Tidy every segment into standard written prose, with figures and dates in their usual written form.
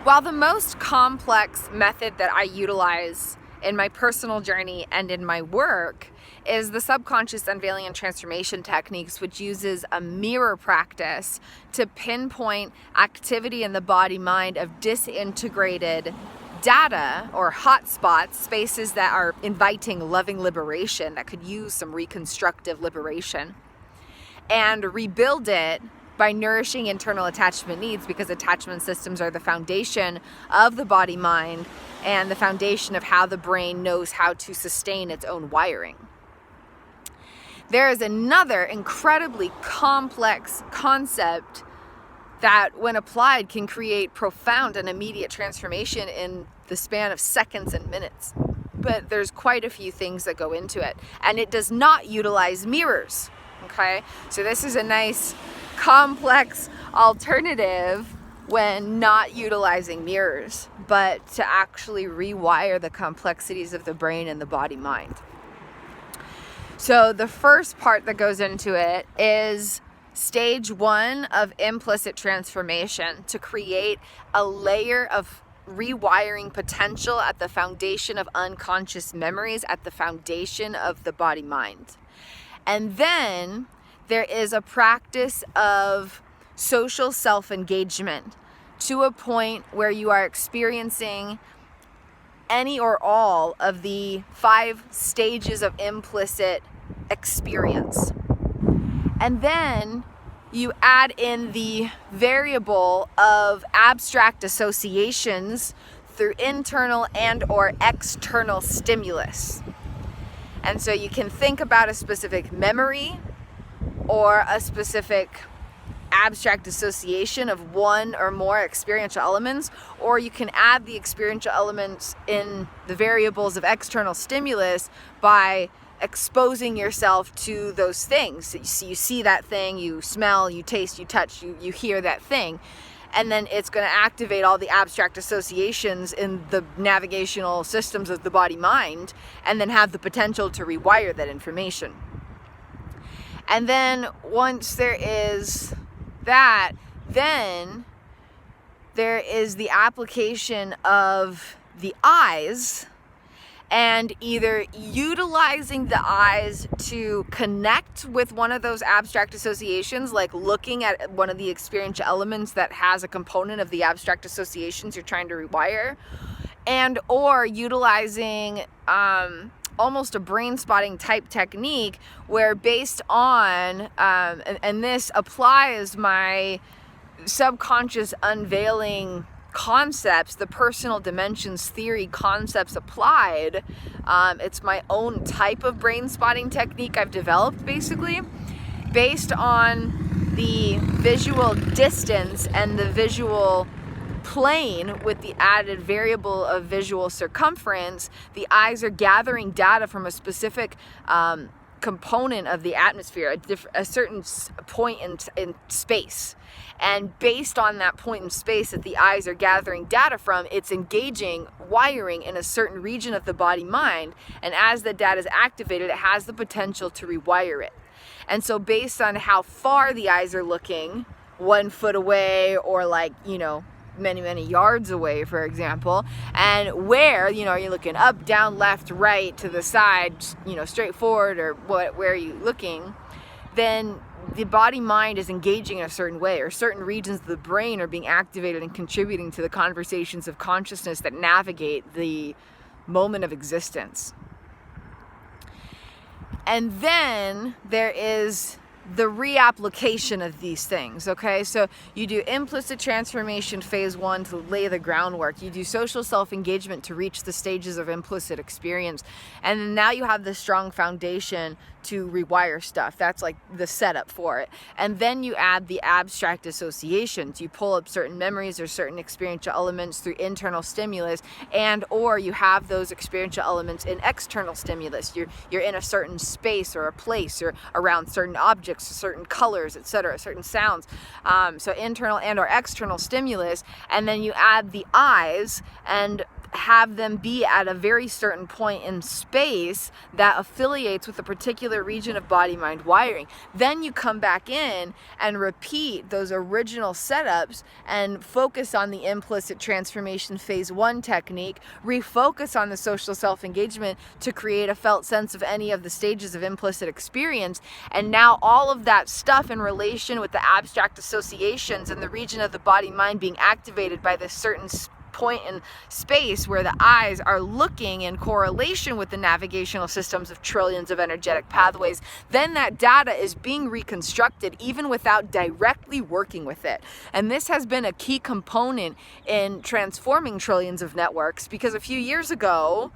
While the most complex method that I utilize in my personal journey and in my work is the subconscious unveiling and transformation techniques, which uses a mirror practice to pinpoint activity in the body mind of disintegrated data or hotspots, spaces that are inviting loving liberation, that could use some reconstructive liberation, and rebuild it by nourishing internal attachment needs, because attachment systems are the foundation of the body mind and the foundation of how the brain knows how to sustain its own wiring. There is another incredibly complex concept that, when applied, can create profound and immediate transformation in the span of seconds and minutes. But there's quite a few things that go into it, and it does not utilize mirrors. Okay, so this is a nice complex alternative when not utilizing mirrors, but to actually rewire the complexities of the brain and the body mind. So the first part that goes into it is stage 1 of implicit transformation, to create a layer of rewiring potential at the foundation of unconscious memories, at the foundation of the body mind. And then there is a practice of social self-engagement to a point where you are experiencing any or all of the 5 stages of implicit experience. And then you add in the variable of abstract associations through internal and or external stimulus. And so you can think about a specific memory or a specific abstract association of one or more experiential elements, or you can add the experiential elements in the variables of external stimulus by exposing yourself to those things. So you see that thing, you smell, you taste, you touch, you hear that thing. And then it's going to activate all the abstract associations in the navigational systems of the body mind, and then have the potential to rewire that information. And then once there is that, then there is the application of the eyes, and either utilizing the eyes to connect with one of those abstract associations, like looking at one of the experiential elements that has a component of the abstract associations you're trying to rewire, and or utilizing almost a brain spotting type technique, where based on, and this applies my subconscious unveiling concepts, the personal dimensions theory concepts applied. It's my own type of brain spotting technique I've developed, basically based on the visual distance and the visual plane with the added variable of visual circumference. The eyes are gathering data from a specific component of the atmosphere, a certain point in space. And based on that point in space that the eyes are gathering data from, it's engaging wiring in a certain region of the body mind. And as the data is activated, it has the potential to rewire it. And so based on how far the eyes are looking, 1 foot away, or many yards away, for example, and where, are you looking up, down, left, right, to the side, straight forward, or where are you looking, then the body mind is engaging in a certain way, or certain regions of the brain are being activated and contributing to the conversations of consciousness that navigate the moment of existence. And then there is the reapplication of these things. Okay, so you do implicit transformation phase 1 to lay the groundwork. You do social self-engagement to reach the stages of implicit experience, and then now you have the strong foundation to rewire stuff. That's like the setup for it. And then you add the abstract associations. You pull up certain memories or certain experiential elements through internal stimulus, and or you have those experiential elements in external stimulus. You're in a certain space or a place, or around certain objects, certain colors, etc., certain sounds. So internal and or external stimulus, and then you add the eyes, and have them be at a very certain point in space that affiliates with a particular region of body-mind wiring. Then you come back in and repeat those original setups and focus on the implicit transformation phase 1 technique, refocus on the social self-engagement to create a felt sense of any of the stages of implicit experience. And now all of that stuff in relation with the abstract associations and the region of the body-mind being activated by this certain point in space where the eyes are looking in correlation with the navigational systems of trillions of energetic pathways, then that data is being reconstructed even without directly working with it. And this has been a key component in transforming trillions of networks, because a few years ago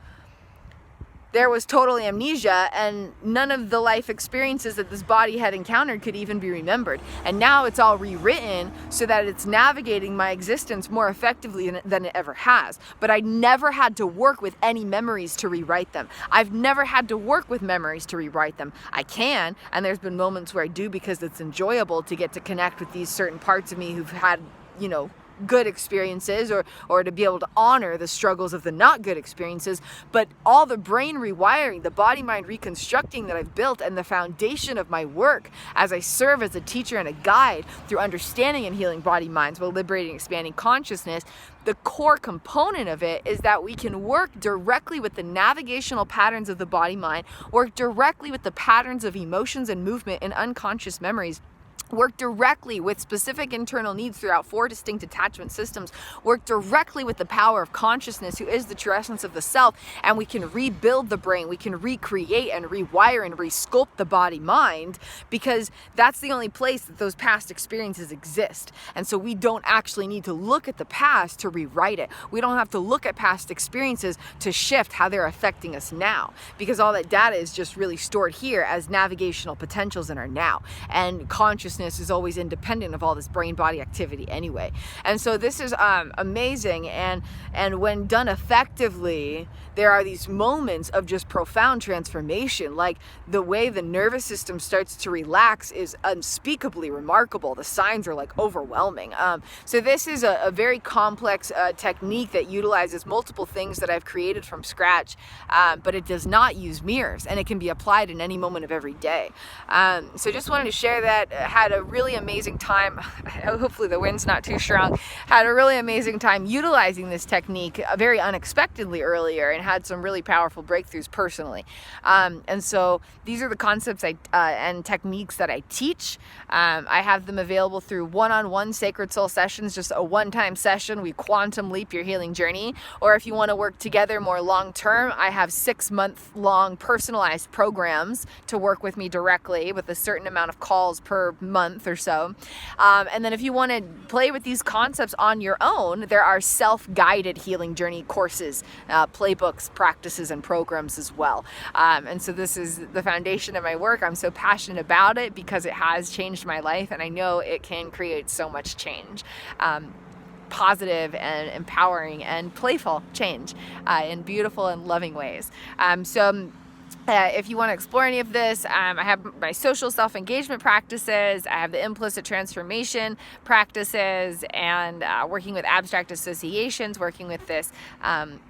there was total amnesia and none of the life experiences that this body had encountered could even be remembered. And now it's all rewritten so that it's navigating my existence more effectively than it ever has. But I never had to work with any memories to rewrite them. I've never had to work with memories to rewrite them. I can, and there's been moments where I do, because it's enjoyable to get to connect with these certain parts of me who've had, you know, good experiences, or to be able to honor the struggles of the not good experiences. But all the brain rewiring, the body mind reconstructing that I've built, and the foundation of my work as I serve as a teacher and a guide through understanding and healing body minds while liberating and expanding consciousness, the core component of it is that we can work directly with the navigational patterns of the body mind, work directly with the patterns of emotions and movement and unconscious memories, work directly with specific internal needs throughout 4 distinct attachment systems, work directly with the power of consciousness, who is the true essence of the self, and we can rebuild the brain, we can recreate and rewire and resculpt the body mind, because that's the only place that those past experiences exist. And so we don't actually need to look at the past to rewrite it. We don't have to look at past experiences to shift how they're affecting us now, because all that data is just really stored here as navigational potentials in our now. And consciousness is always independent of all this brain body activity anyway. And so this is amazing, and when done effectively, there are these moments of just profound transformation. Like the way the nervous system starts to relax is unspeakably remarkable. The signs are like overwhelming. So this is a very complex technique that utilizes multiple things that I've created from scratch, but it does not use mirrors, and it can be applied in any moment of every day. So just wanted to share that. Had a really amazing time. Hopefully the wind's not too strong. Had a really amazing time utilizing this technique very unexpectedly earlier, and had some really powerful breakthroughs personally. And so these are the concepts and techniques that I teach. I have them available through one-on-one Sacred Soul sessions, just a one-time session. We quantum leap your healing journey. Or if you want to work together more long-term, I have 6-month-long personalized programs to work with me directly with a certain amount of calls per month or so. And then if you want to play with these concepts on your own, there are self-guided healing journey courses, playbooks, practices, and programs as well. And so this is the foundation of my work. I'm so passionate about it because it has changed my life, and I know it can create so much change. Positive and empowering and playful change in beautiful and loving ways. If you want to explore any of this, I have my social self-engagement practices, I have the implicit transformation practices, and working with abstract associations, working with this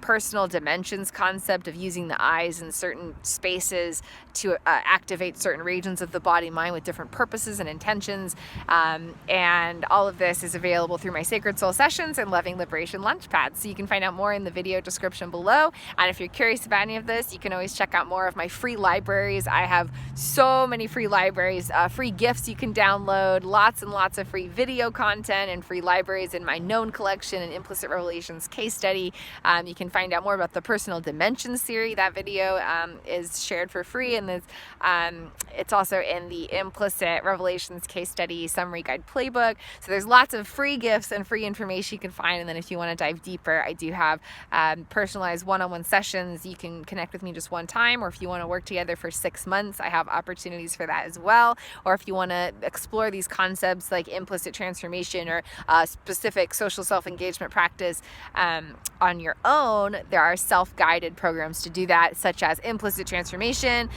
personal dimensions concept of using the eyes in certain spaces to activate certain regions of the body mind with different purposes and intentions. And all of this is available through my Sacred Soul sessions and Loving Liberation Launchpad. So you can find out more in the video description below. And if you're curious about any of this, you can always check out more of my free libraries. I have so many free libraries, free gifts you can download, lots and lots of free video content and free libraries in my known collection and Implicit Revelations Case Study. You can find out more about the Personal Dimensions series. That video is shared for free, and it's also in the Implicit Revelations Case Study Summary Guide Playbook. So there's lots of free gifts and free information you can find. And then if you want to dive deeper, I do have personalized one-on-one sessions. You can connect with me just one time, or if you want want to work together for 6 months, I have opportunities for that as well. Or if you want to explore these concepts like implicit transformation or specific social self-engagement practice on your own, there are self-guided programs to do that, such as implicit transformation.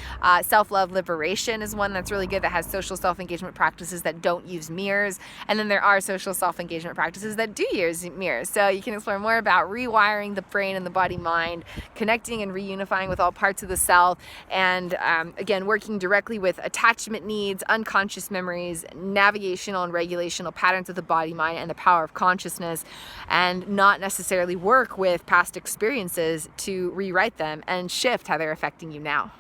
Self-love liberation is one that's really good, that has social self-engagement practices that don't use mirrors. And then there are social self-engagement practices that do use mirrors. So you can explore more about rewiring the brain and the body-mind, connecting and reunifying with all parts of the self, and again, working directly with attachment needs, unconscious memories, navigational and regulational patterns of the body-mind, and the power of consciousness, and not necessarily work with past experiences to rewrite them and shift how they're affecting you now.